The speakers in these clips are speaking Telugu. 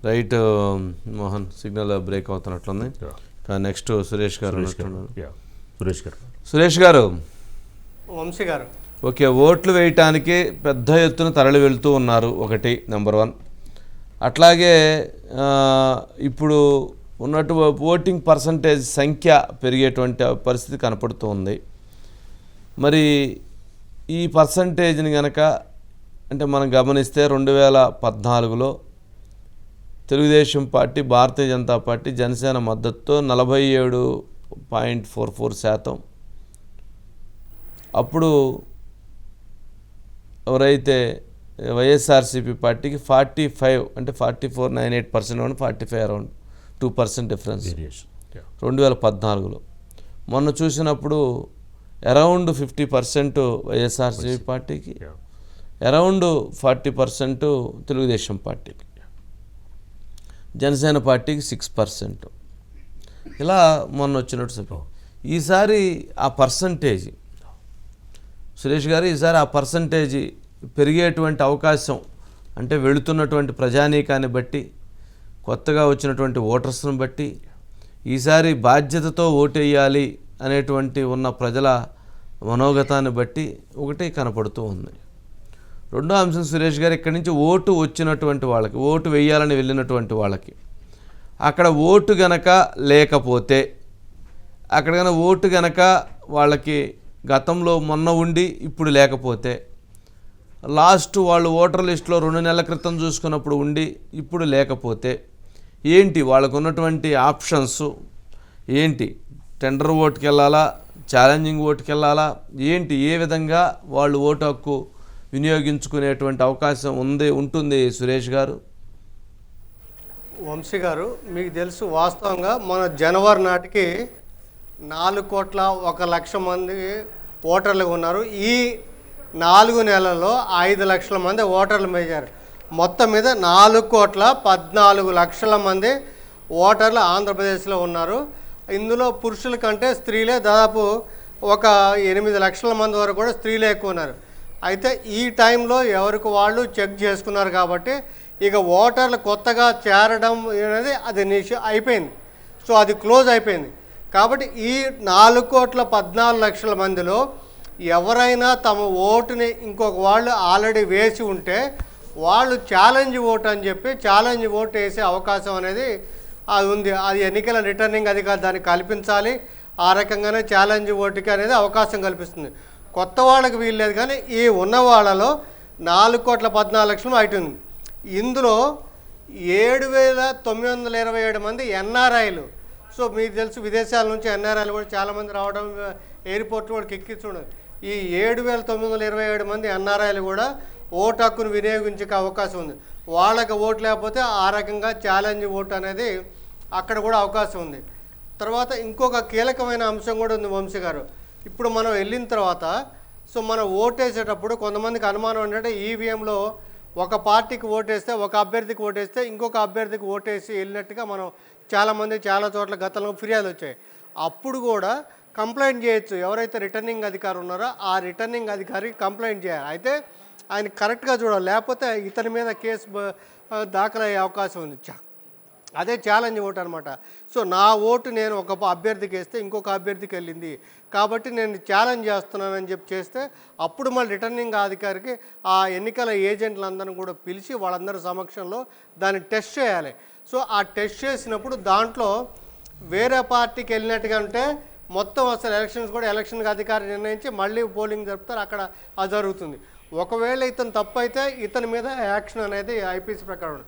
రైట్ మోహన్, సిగ్నల్ బ్రేక్ అవుతున్నట్లుంది. నెక్స్ట్ సురేష్ గారు. సురేష్ గారు, వంశీ గారు, ఓకే, ఓట్లు వేయటానికి పెద్ద ఎత్తున తరలి వెళ్తూ ఉన్నారు, ఒకటి నెంబర్ 1. అట్లాగే ఇప్పుడు ఉన్నట్టు ఓటింగ్ పర్సంటేజ్ సంఖ్య పెరిగేటువంటి పరిస్థితి కనపడుతూ ఉంది. మరి ఈ పర్సంటేజ్ని కనుక అంటే మనం గమనిస్తే 2014లో తెలుగుదేశం పార్టీ, భారతీయ జనతా పార్టీ, జనసేన మద్దతుతో 47.44%. అప్పుడు ఎవరైతే వైఎస్ఆర్సీపీ పార్టీకి 45 అంటే 44.98% 45 అరౌండ్ 2% డిఫరెన్స్ 2014లో. మొన్న చూసినప్పుడు అరౌండ్ 50% వైఎస్ఆర్సీపీ పార్టీకి, అరౌండ్ 40% తెలుగుదేశం పార్టీకి, జనసేన పార్టీకి 6%. ఇలా మొన్న వచ్చినట్టు ఈసారి ఆ పర్సంటేజ్, సురేష్ గారు, ఈసారి ఆ పర్సంటేజ్ పెరిగేటువంటి అవకాశం అంటే వెళుతున్నటువంటి ప్రజానీకాన్ని బట్టి, కొత్తగా వచ్చినటువంటి ఓటర్స్ని బట్టి, ఈసారి బాధ్యతతో ఓటేయాలి అనేటువంటి ఉన్న ప్రజల మనోగతాన్ని బట్టి ఒకటి కనపడుతూ ఉంది. రెండో అంశం సురేష్ గారు, ఇక్కడి నుంచి ఓటు వచ్చినటువంటి వాళ్ళకి, ఓటు వేయాలని వెళ్ళినటువంటి వాళ్ళకి అక్కడ ఓటు గనక లేకపోతే, అక్కడ కనుక ఓటు గనక వాళ్ళకి గతంలో మొన్న ఉండి ఇప్పుడు లేకపోతే, లాస్ట్ వాళ్ళు ఓటర్ లిస్టులో 2 నెలల క్రితం చూసుకున్నప్పుడు ఉండి ఇప్పుడు లేకపోతే ఏంటి వాళ్ళకు ఉన్నటువంటి ఆప్షన్స్ ఏంటి? టెండర్ ఓటుకి వెళ్ళాలా, ఛాలెంజింగ్ ఓటుకి వెళ్ళాలా, ఏంటి, ఏ విధంగా వాళ్ళు ఓటు హక్కు వినియోగించుకునేటువంటి అవకాశం ఉంటుంది సురేష్ గారు? వంశీ గారు, మీకు తెలుసు వాస్తవంగా మన జనవరి నాటికి 4,01,00,000 మంది ఓటర్లు ఉన్నారు. ఈ 4 నెలల్లో 5 లక్షల మంది ఓటర్లు మేజారు. మొత్తం మీద 4,14,00,000 మంది ఓటర్లు ఆంధ్రప్రదేశ్లో ఉన్నారు. ఇందులో పురుషుల కంటే స్త్రీలే దాదాపు ఒక 8 లక్షల మంది వరకు కూడా స్త్రీలే ఎక్కువ ఉన్నారు. అయితే ఈ టైంలో ఎవరికి వాళ్ళు చెక్ చేసుకున్నారు కాబట్టి ఇక ఓటర్లు కొత్తగా చేరడం అనేది అది అయిపోయింది. సో అది క్లోజ్ అయిపోయింది. కాబట్టి ఈ 4,14,00,000 మందిలో ఎవరైనా తమ ఓటుని ఇంకొక వాళ్ళు ఆల్రెడీ వేసి ఉంటే వాళ్ళు ఛాలెంజ్ ఓటు అని చెప్పి ఛాలెంజ్ ఓటు వేసే అవకాశం అనేది అది ఉంది. అది ఎన్నికల రిటర్నింగ్ అధికారి దాన్ని కల్పించాలి. ఆ రకంగానే ఛాలెంజ్ ఓటుకి అనేది అవకాశం కల్పిస్తుంది. కొత్త వాళ్ళకి వీల్లేదు. కానీ ఈ ఉన్న వాళ్ళలో 4,14,00,000 అవుతుంది. ఇందులో 7,927 మంది ఎన్ఆర్ఐలు. సో మీకు తెలుసు విదేశాల నుంచి ఎన్ఆర్ఐలు కూడా చాలామంది రావడం, ఎయిర్పోర్ట్ కూడా ఎక్కించడం. ఈ 7,927 మంది ఎన్ఆర్ఐలు కూడా ఓటు హక్కును వినియోగించే అవకాశం ఉంది. వాళ్ళకి ఓటు లేకపోతే ఆ రకంగా ఛాలెంజ్ ఓటు అనేది అక్కడ కూడా అవకాశం ఉంది. తర్వాత ఇంకొక కీలకమైన అంశం కూడా ఉంది వంశీ గారు. ఇప్పుడు మనం వెళ్ళిన తర్వాత సో మనం ఓటేసేటప్పుడు కొంతమందికి అనుమానం ఏంటంటే ఈవీఎంలో ఒక పార్టీకి ఓటేస్తే, ఒక అభ్యర్థికి ఓటేస్తే ఇంకొక అభ్యర్థికి ఓటేసి వెళ్ళినట్టుగా మనం చాలామంది చాలా చోట్ల గతంలో ఫిర్యాదులు వచ్చాయి. అప్పుడు కూడా కంప్లైంట్ చేయొచ్చు. ఎవరైతే రిటర్నింగ్ అధికారి ఉన్నారో ఆ రిటర్నింగ్ అధికారికి కంప్లైంట్ చేయాలి. అయితే ఆయన కరెక్ట్గా చూడాలి, లేకపోతే ఇతని మీద కేసు దాఖలయ్యే అవకాశం ఉంది. అదే ఛాలెంజ్ ఓటు అనమాట. సో నా ఓటు నేను ఒక అభ్యర్థికి వేస్తే ఇంకొక అభ్యర్థికి వెళ్ళింది కాబట్టి నేను ఛాలెంజ్ చేస్తున్నానని చెప్పి చేస్తే అప్పుడు మళ్ళీ రిటర్నింగ్ అధికారికి ఆ ఎన్నికల ఏజెంట్లందరినీ కూడా పిలిచి వాళ్ళందరి సమక్షంలో దాన్ని టెస్ట్ చేయాలి. సో ఆ టెస్ట్ చేసినప్పుడు దాంట్లో వేరే పార్టీకి వెళ్ళినట్టుగా అంటే మొత్తం అసలు ఎలక్షన్స్ కూడా ఎలక్షన్ అధికారి నిర్ణయించి మళ్ళీ పోలింగ్ జరుపుతారు. అక్కడ అది జరుగుతుంది. ఒకవేళ ఇతను తప్పు అయితే ఇతని మీద యాక్షన్ అనేది ఐపీసీ ప్రకారం.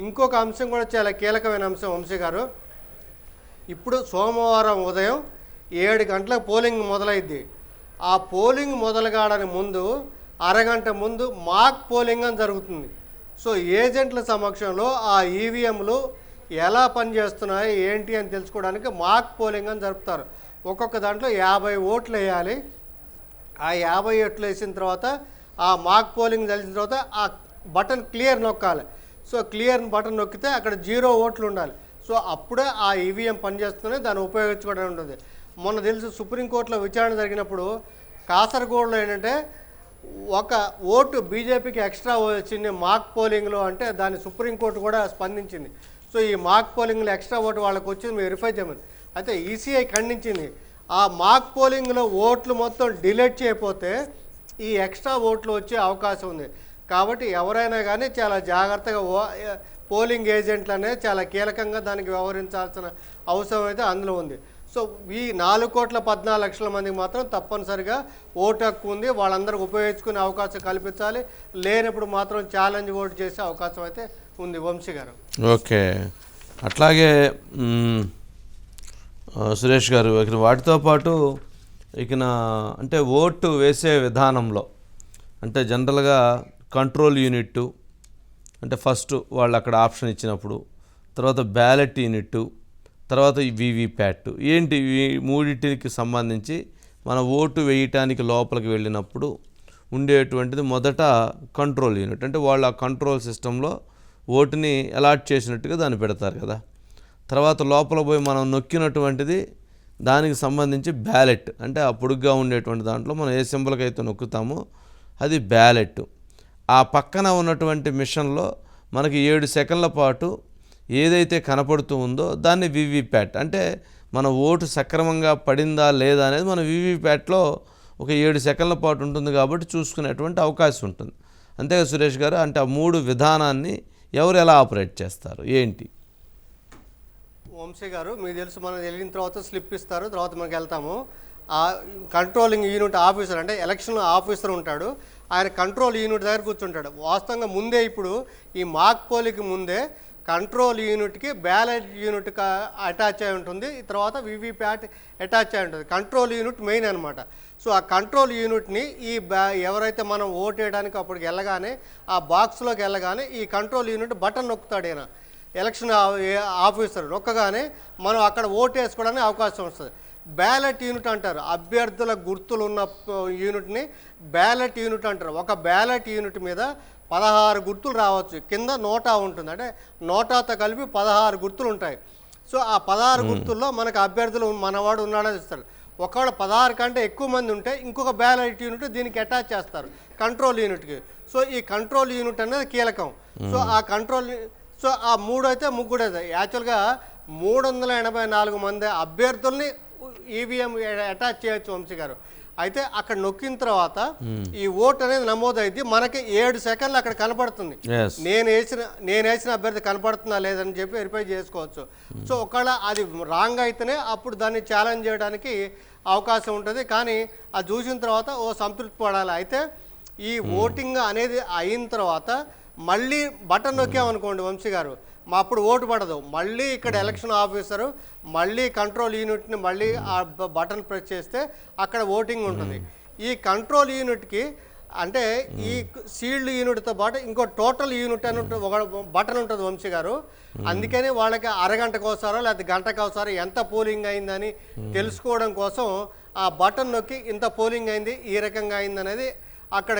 ఇంకొక అంశం కూడా చాలా కీలకమైన అంశం వంశీ గారు. ఇప్పుడు సోమవారం ఉదయం 7 గంటలకు పోలింగ్ మొదలైద్ది. ఆ పోలింగ్ మొదలు కావడానికి ముందు అరగంట ముందు మాక్ పోలింగ్ అని జరుగుతుంది. సో ఏజెంట్ల సమక్షంలో ఆ ఈవీఎంలు ఎలా పనిచేస్తున్నాయి ఏంటి అని తెలుసుకోవడానికి మాక్ పోలింగ్ అని జరుపుతారు. ఒక్కొక్క దాంట్లో 50 ఓట్లు వేయాలి. ఆ 50 ఓట్లు వేసిన తర్వాత ఆ మాక్ పోలింగ్ తెలిసిన తర్వాత ఆ బటన్ క్లియర్ నొక్కాలి. సో క్లియర్ బటన్ నొక్కితే అక్కడ 0 ఓట్లు ఉండాలి. సో అప్పుడే ఆ ఈవీఎం పనిచేస్తూనే దాన్ని ఉపయోగించుకోవడం ఉంటుంది. మొన్న తెలుసు సుప్రీంకోర్టులో విచారణ జరిగినప్పుడు కాసర్గోడ్లో ఏంటంటే ఒక ఓటు బీజేపీకి ఎక్స్ట్రా వచ్చింది మాక్ పోలింగ్లో అంటే దాన్ని సుప్రీంకోర్టు కూడా స్పందించింది. సో ఈ మాక్ పోలింగ్లో ఎక్స్ట్రా ఓటు వాళ్ళకి వచ్చింది వెరిఫై చేయమని. అయితే ఈసీఐ ఖండించింది. ఆ మాక్ పోలింగ్లో ఓట్లు మొత్తం డిలీట్ చేయకపోతే ఈ ఎక్స్ట్రా ఓట్లు వచ్చే అవకాశం ఉంది. కాబట్టి ఎవరైనా కానీ చాలా జాగ్రత్తగా పోలింగ్ ఏజెంట్లు అనేది చాలా కీలకంగా దానికి వ్యవహరించాల్సిన అవసరం అయితే అందులో ఉంది. సో ఈ 4,14,00,000 మందికి మాత్రం తప్పనిసరిగా ఓటు హక్కు ఉంది. వాళ్ళందరూ ఉపయోగించుకునే అవకాశం కల్పించాలి. లేనప్పుడు మాత్రం ఛాలెంజ్ ఓటు చేసే అవకాశం అయితే ఉంది. వంశీ గారు. ఓకే, అట్లాగే సురేష్ గారు, ఇక వాటితో పాటు ఇక అంటే ఓటు వేసే విధానంలో అంటే జనరల్గా కంట్రోల్ యూనిట్ అంటే ఫస్ట్ వాళ్ళు అక్కడ ఆప్షన్ ఇచ్చినప్పుడు, తర్వాత బ్యాలెట్ యూనిట్, తర్వాత వీవీప్యాట్ ఏంటి ఈ మూడింటికి సంబంధించి మన ఓటు వేయటానికి లోపలికి వెళ్ళినప్పుడు ఉండేటువంటిది మొదట కంట్రోల్ యూనిట్. అంటే వాళ్ళు ఆ కంట్రోల్ సిస్టంలో ఓటుని అలాట్ చేసినట్టుగా దాన్ని పెడతారు కదా. తర్వాత లోపల పోయి మనం నొక్కినటువంటిది దానికి సంబంధించి బ్యాలెట్, అంటే ఆ పొడుగ్గా ఉండేటువంటి దాంట్లో మనం ఏ సింబల్కి అయితే నొక్కుతామో అది బ్యాలెట్. ఆ పక్కన ఉన్నటువంటి మిషన్లో మనకి 7 సెకండ్ల పాటు ఏదైతే కనపడుతూ ఉందో దాన్ని వీవీప్యాట్, అంటే మన ఓటు సక్రమంగా పడిందా లేదా అనేది మన వీవీప్యాట్లో ఒక 7 సెకండ్ల పాటు ఉంటుంది కాబట్టి చూసుకునేటువంటి అవకాశం ఉంటుంది. అంతేగా సురేష్ గారు, అంటే ఆ 3 విధానాన్ని ఎవరు ఎలా ఆపరేట్ చేస్తారు ఏంటి? వంశీ గారు, మీకు తెలుసు మనం వెళ్ళిన తర్వాత స్లిప్ ఇస్తారు, తర్వాత మనకి వెళ్తాము. ఆ కంట్రోలింగ్ యూనిట్ ఆఫీసర్ అంటే ఎలక్షన్ ఆఫీసర్ ఉంటాడు, ఆయన కంట్రోల్ యూనిట్ దగ్గర కూర్చుంటాడు. వాస్తవంగా ముందే ఇప్పుడు ఈ మాక్ పోలింగ్కి ముందే కంట్రోల్ యూనిట్కి బ్యాలెట్ యూనిట్ అటాచ్ అయి ఉంటుంది, తర్వాత వీవీప్యాట్ అటాచ్ అయి ఉంటుంది. కంట్రోల్ యూనిట్ మెయిన్ అనమాట. సో ఆ కంట్రోల్ యూనిట్ని ఎవరైతే మనం ఓటు వేయడానికి అప్పటికి వెళ్ళగానే ఆ బాక్స్లోకి వెళ్ళగానే ఈ కంట్రోల్ యూనిట్ బటన్ నొక్కుతాడు ఈయన ఎలక్షన్ ఆఫీసర్. నొక్కగానే మనం అక్కడ ఓటు వేసుకోవడానికి అవకాశం వస్తుంది. బ్యాలెట్ యూనిట్ అంటారు, అభ్యర్థుల గుర్తులు ఉన్న యూనిట్ని బ్యాలెట్ యూనిట్ అంటారు. ఒక బ్యాలెట్ యూనిట్ మీద 16 గుర్తులు రావచ్చు. కింద నోటా ఉంటుంది, అంటే నోటాతో కలిపి 16 గుర్తులు ఉంటాయి. సో ఆ 16 గుర్తుల్లో మనకు అభ్యర్థులు మనవాడు ఉన్నాడని ఇస్తారు. ఒకవేళ 16 కంటే ఎక్కువ మంది ఉంటే ఇంకొక బ్యాలెట్ యూనిట్ దీనికి అటాచ్ చేస్తారు కంట్రోల్ యూనిట్కి. సో ఈ కంట్రోల్ యూనిట్ అనేది కీలకం. సో ఆ కంట్రోల్ సో ఆ 3 అయితే ముగ్గురు అయితే యాక్చువల్గా 384 మంది అభ్యర్థుల్ని ఈవీఎం అటాచ్ చేయొచ్చు వంశీ గారు. అయితే అక్కడ నొక్కిన తర్వాత ఈ ఓట్ అనేది నమోదైంది, మనకి 7 సెకండ్లు అక్కడ కనపడుతుంది. నేను వేసిన అభ్యర్థి కనపడుతుందా లేదని చెప్పి వెరిఫై చేసుకోవచ్చు. సో ఒకవేళ అది రాంగ్ అయితేనే అప్పుడు దాన్ని ఛాలెంజ్ చేయడానికి అవకాశం ఉంటుంది. కానీ అది చూసిన తర్వాత సంతృప్తి పడాలి. అయితే ఈ ఓటింగ్ అనేది అయిన తర్వాత మళ్ళీ బటన్ నొక్కామనుకోండి వంశీ గారు, అప్పుడు ఓటు పడదు. మళ్ళీ ఇక్కడ ఎలక్షన్ ఆఫీసరు మళ్ళీ కంట్రోల్ యూనిట్ని మళ్ళీ ఆ బటన్ ప్రెస్ చేస్తే అక్కడ ఓటింగ్ ఉంటుంది. ఈ కంట్రోల్ యూనిట్కి అంటే ఈ సీల్డ్ యూనిట్తో పాటు ఇంకో టోటల్ యూనిట్ అని ఒక బటన్ ఉంటుంది వంశీ గారు. అందుకని వాళ్ళకి అరగంటకోసారో లేకపోతే గంటకోసారో ఎంత పోలింగ్ అయిందని తెలుసుకోవడం కోసం ఆ బటన్ నొక్కి ఇంత పోలింగ్ అయింది, ఈ రకంగా అయింది అనేది అక్కడ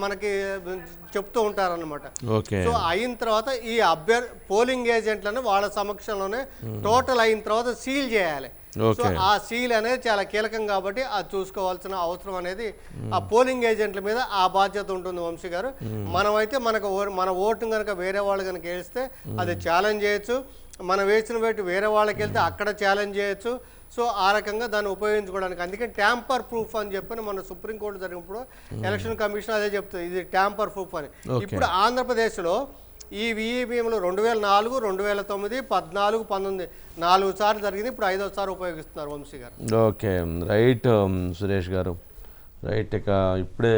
మనకి చెప్తూ ఉంటారన్నమాట. సో అయిన తర్వాత ఈ పోలింగ్ ఏజెంట్లను వాళ్ళ సమక్షంలోనే టోటల్ అయిన తర్వాత సీల్ చేయాలి. సో ఆ సీల్ అనేది చాలా కీలకం కాబట్టి అది చూసుకోవాల్సిన అవసరం అనేది ఆ పోలింగ్ ఏజెంట్ల మీద ఆ బాధ్యత ఉంటుంది వంశీ గారు. మనమైతే మన ఓటును కనుక వేరే వాళ్ళు కనుక వేస్తే అది ఛాలెంజ్ చేయొచ్చు, మనం వేసిన వేటు వేరే వాళ్ళకి వెళ్తే అక్కడ ఛాలెంజ్ చేయొచ్చు. సో ఆ రకంగా దాన్ని ఉపయోగించుకోవడానికి అందుకని ట్యాంపర్ ప్రూఫ్ అని చెప్పని మన సుప్రీంకోర్టు జరిగినప్పుడు ఎలక్షన్ కమిషన్ అదే చెప్తుంది, ఇది ట్యాంపర్ ప్రూఫ్ అని. ఇప్పుడు ఆంధ్రప్రదేశ్లో ఈ ఈవీఎంలు 2004, 2009, 14, 19 4 సార్లు జరిగింది. ఇప్పుడు 5వ సారి ఉపయోగిస్తున్నారు వంశీ గారు. ఓకే రైట్ సురేష్ గారు, రైట్. ఇక ఇప్పుడే